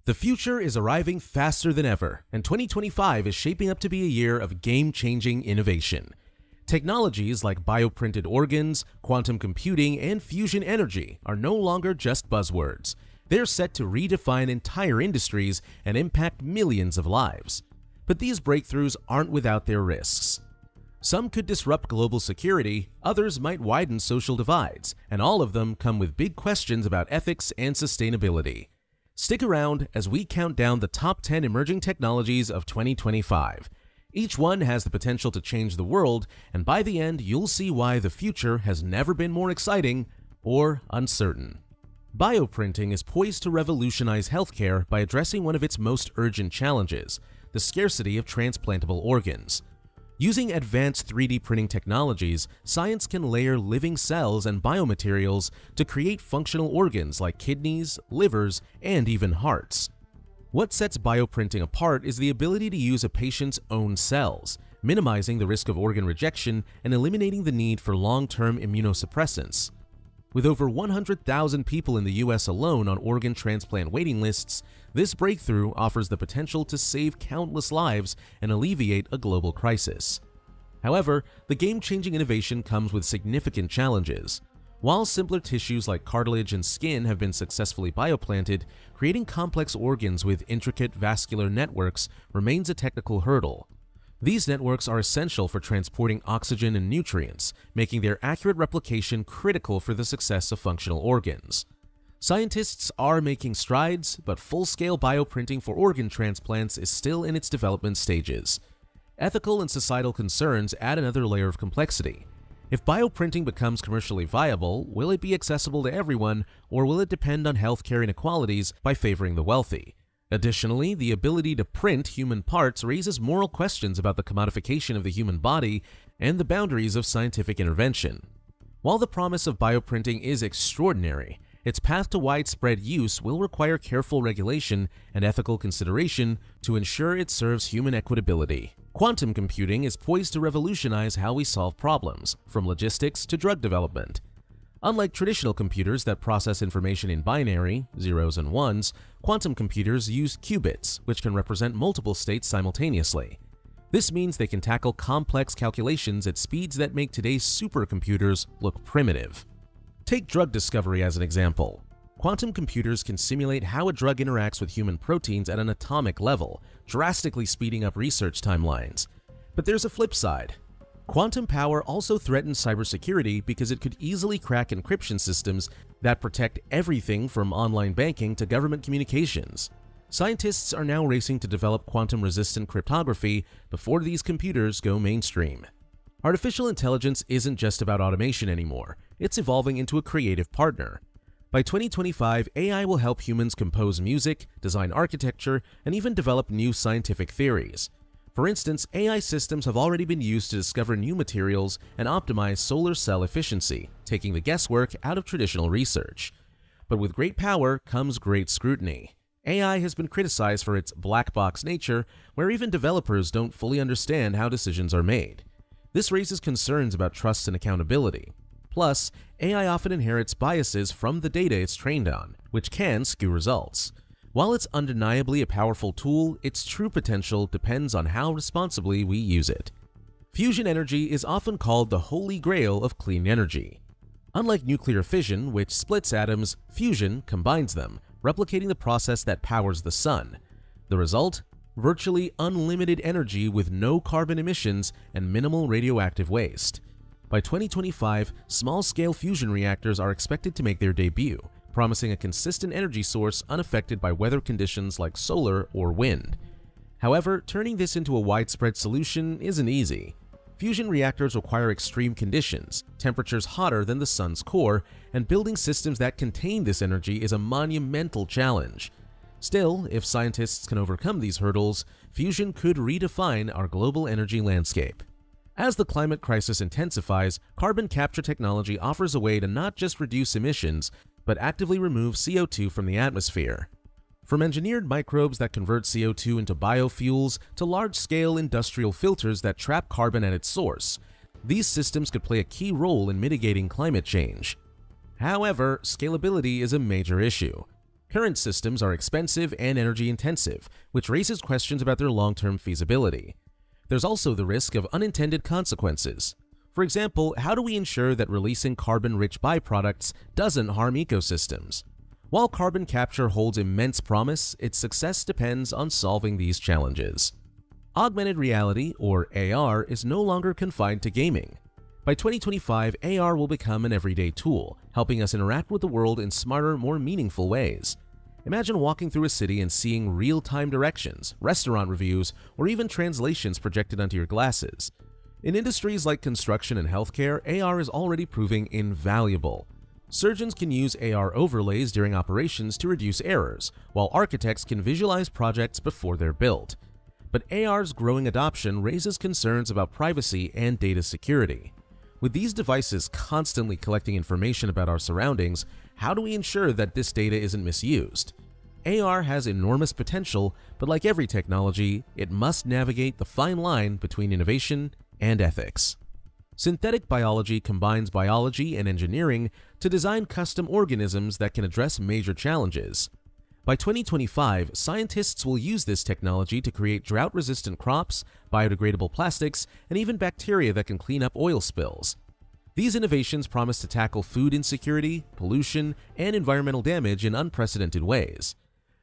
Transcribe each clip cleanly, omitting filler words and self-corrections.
The future is arriving faster than ever, and 2025 is shaping up to be a year of game-changing innovation. Technologies like bioprinted organs, quantum computing, and fusion energy are no longer just buzzwords. They're set to redefine entire industries and impact millions of lives. But these breakthroughs aren't without their risks. Some could disrupt global security, others might widen social divides, and all of them come with big questions about ethics and sustainability. Stick around as we count down the top 10 emerging technologies of 2025. Each one has the potential to change the world, and by the end, you'll see why the future has never been more exciting or uncertain. Bioprinting is poised to revolutionize healthcare by addressing one of its most urgent challenges, the scarcity of transplantable organs. Using advanced 3D printing technologies, science can layer living cells and biomaterials to create functional organs like kidneys, livers, and even hearts. What sets bioprinting apart is the ability to use a patient's own cells, minimizing the risk of organ rejection and eliminating the need for long-term immunosuppressants. With over 100,000 people in the US alone on organ transplant waiting lists, this breakthrough offers the potential to save countless lives and alleviate a global crisis. However, the game-changing innovation comes with significant challenges. While simpler tissues like cartilage and skin have been successfully bioplanted, creating complex organs with intricate vascular networks remains a technical hurdle. These networks are essential for transporting oxygen and nutrients, making their accurate replication critical for the success of functional organs. Scientists are making strides, but full-scale bioprinting for organ transplants is still in its development stages. Ethical and societal concerns add another layer of complexity. If bioprinting becomes commercially viable, will it be accessible to everyone, or will it depend on healthcare inequalities by favoring the wealthy? Additionally, the ability to print human parts raises moral questions about the commodification of the human body and the boundaries of scientific intervention. While the promise of bioprinting is extraordinary, its path to widespread use will require careful regulation and ethical consideration to ensure it serves human equitability. Quantum computing is poised to revolutionize how we solve problems, from logistics to drug development. Unlike traditional computers that process information in binary, zeros and ones, quantum computers use qubits, which can represent multiple states simultaneously. This means they can tackle complex calculations at speeds that make today's supercomputers look primitive. Take drug discovery as an example. Quantum computers can simulate how a drug interacts with human proteins at an atomic level, drastically speeding up research timelines. But there's a flip side. Quantum power also threatens cybersecurity because it could easily crack encryption systems that protect everything from online banking to government communications. Scientists are now racing to develop quantum-resistant cryptography before these computers go mainstream. Artificial intelligence isn't just about automation anymore, it's evolving into a creative partner. By 2025, AI will help humans compose music, design architecture, and even develop new scientific theories. For instance, AI systems have already been used to discover new materials and optimize solar cell efficiency, taking the guesswork out of traditional research. But with great power comes great scrutiny. AI has been criticized for its black box nature, where even developers don't fully understand how decisions are made. This raises concerns about trust and accountability. Plus, AI often inherits biases from the data it's trained on, which can skew results. While it's undeniably a powerful tool, its true potential depends on how responsibly we use it. Fusion energy is often called the holy grail of clean energy. Unlike nuclear fission, which splits atoms, fusion combines them, replicating the process that powers the sun. The result? Virtually unlimited energy with no carbon emissions and minimal radioactive waste. By 2025, small-scale fusion reactors are expected to make their debut, promising a consistent energy source unaffected by weather conditions like solar or wind. However, turning this into a widespread solution isn't easy. Fusion reactors require extreme conditions, temperatures hotter than the sun's core, and building systems that contain this energy is a monumental challenge. Still, if scientists can overcome these hurdles, fusion could redefine our global energy landscape. As the climate crisis intensifies, carbon capture technology offers a way to not just reduce emissions, but actively remove CO2 from the atmosphere. From engineered microbes that convert CO2 into biofuels to large-scale industrial filters that trap carbon at its source, these systems could play a key role in mitigating climate change. However, scalability is a major issue. Current systems are expensive and energy-intensive, which raises questions about their long-term feasibility. There's also the risk of unintended consequences. For example, how do we ensure that releasing carbon-rich byproducts doesn't harm ecosystems? While carbon capture holds immense promise, its success depends on solving these challenges. Augmented reality, or AR, is no longer confined to gaming. By 2025, AR will become an everyday tool, helping us interact with the world in smarter, more meaningful ways. Imagine walking through a city and seeing real-time directions, restaurant reviews, or even translations projected onto your glasses. In industries like construction and healthcare, AR is already proving invaluable. Surgeons can use AR overlays during operations to reduce errors, while architects can visualize projects before they're built. But AR's growing adoption raises concerns about privacy and data security. With these devices constantly collecting information about our surroundings, how do we ensure that this data isn't misused? AR has enormous potential, but like every technology, it must navigate the fine line between innovation and ethics. Synthetic biology combines biology and engineering to design custom organisms that can address major challenges. By 2025, scientists will use this technology to create drought-resistant crops, biodegradable plastics, and even bacteria that can clean up oil spills. These innovations promise to tackle food insecurity, pollution, and environmental damage in unprecedented ways.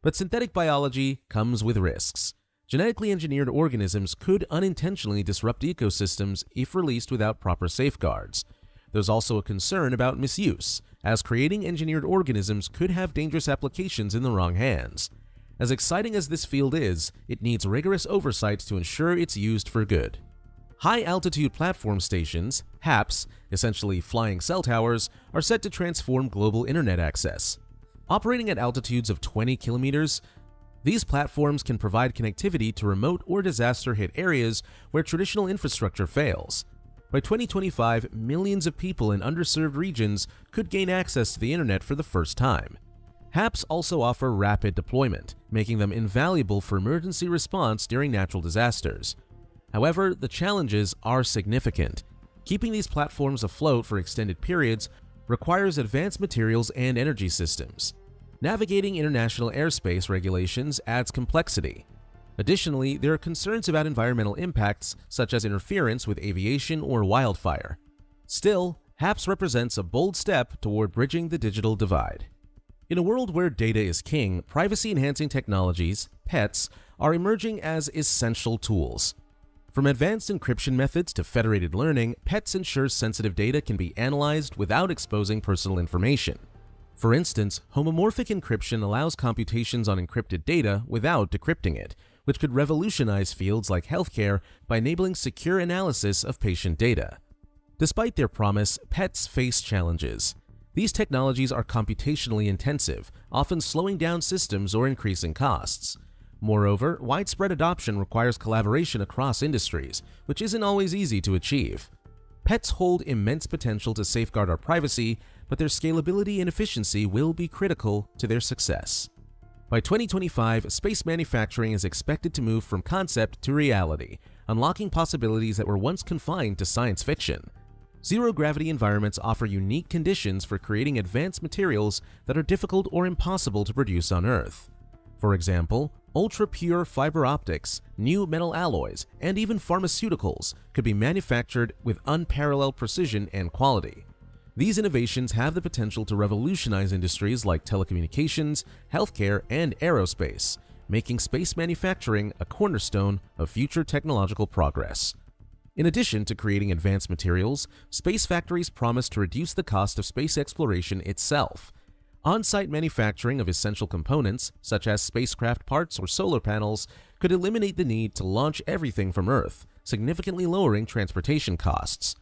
But synthetic biology comes with risks. Genetically engineered organisms could unintentionally disrupt ecosystems if released without proper safeguards. There's also a concern about misuse, as creating engineered organisms could have dangerous applications in the wrong hands. As exciting as this field is, it needs rigorous oversight to ensure it's used for good. High-altitude platform stations, HAPS, essentially flying cell towers, are set to transform global internet access. Operating at altitudes of 20 kilometers, these platforms can provide connectivity to remote or disaster-hit areas where traditional infrastructure fails. By 2025, millions of people in underserved regions could gain access to the internet for the first time. HAPS also offer rapid deployment, making them invaluable for emergency response during natural disasters. However, the challenges are significant. Keeping these platforms afloat for extended periods requires advanced materials and energy systems. Navigating international airspace regulations adds complexity. Additionally, there are concerns about environmental impacts such as interference with aviation or wildfire. Still, HAPS represents a bold step toward bridging the digital divide. In a world where data is king, privacy-enhancing technologies, PETs, are emerging as essential tools. From advanced encryption methods to federated learning, PETs ensure sensitive data can be analyzed without exposing personal information. For instance, homomorphic encryption allows computations on encrypted data without decrypting it, which could revolutionize fields like healthcare by enabling secure analysis of patient data. Despite their promise, PETs face challenges. These technologies are computationally intensive, often slowing down systems or increasing costs. Moreover, widespread adoption requires collaboration across industries, which isn't always easy to achieve. PETs hold immense potential to safeguard our privacy, but their scalability and efficiency will be critical to their success. By 2025, space manufacturing is expected to move from concept to reality, unlocking possibilities that were once confined to science fiction. Zero-gravity environments offer unique conditions for creating advanced materials that are difficult or impossible to produce on Earth. For example, ultra-pure fiber optics, new metal alloys, and even pharmaceuticals could be manufactured with unparalleled precision and quality. These innovations have the potential to revolutionize industries like telecommunications, healthcare, and aerospace, making space manufacturing a cornerstone of future technological progress. In addition to creating advanced materials, space factories promise to reduce the cost of space exploration itself. On-site manufacturing of essential components, such as spacecraft parts or solar panels, could eliminate the need to launch everything from Earth, significantly lowering transportation costs.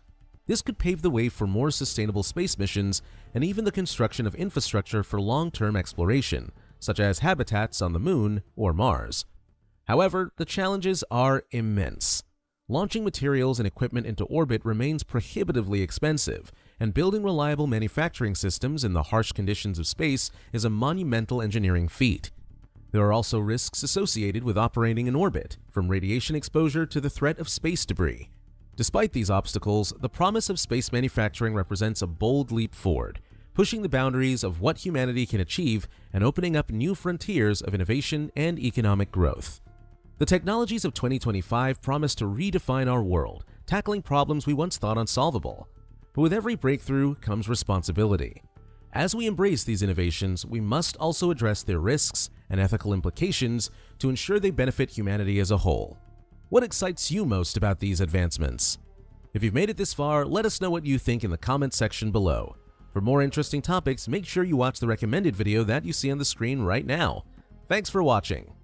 This could pave the way for more sustainable space missions and even the construction of infrastructure for long-term exploration, such as habitats on the Moon or Mars. However, the challenges are immense. Launching materials and equipment into orbit remains prohibitively expensive, and building reliable manufacturing systems in the harsh conditions of space is a monumental engineering feat. There are also risks associated with operating in orbit, from radiation exposure to the threat of space debris. Despite these obstacles, the promise of space manufacturing represents a bold leap forward. pushing the boundaries of what humanity can achieve and opening up new frontiers of innovation and economic growth. The technologies of 2025 promise to redefine our world, tackling problems we once thought unsolvable. But with every breakthrough comes responsibility. As we embrace these innovations, we must also address their risks and ethical implications to ensure they benefit humanity as a whole. What excites you most about these advancements? If you've made it this far, let us know what you think in the comments section below. For more interesting topics, make sure you watch the recommended video that you see on the screen right now. Thanks for watching.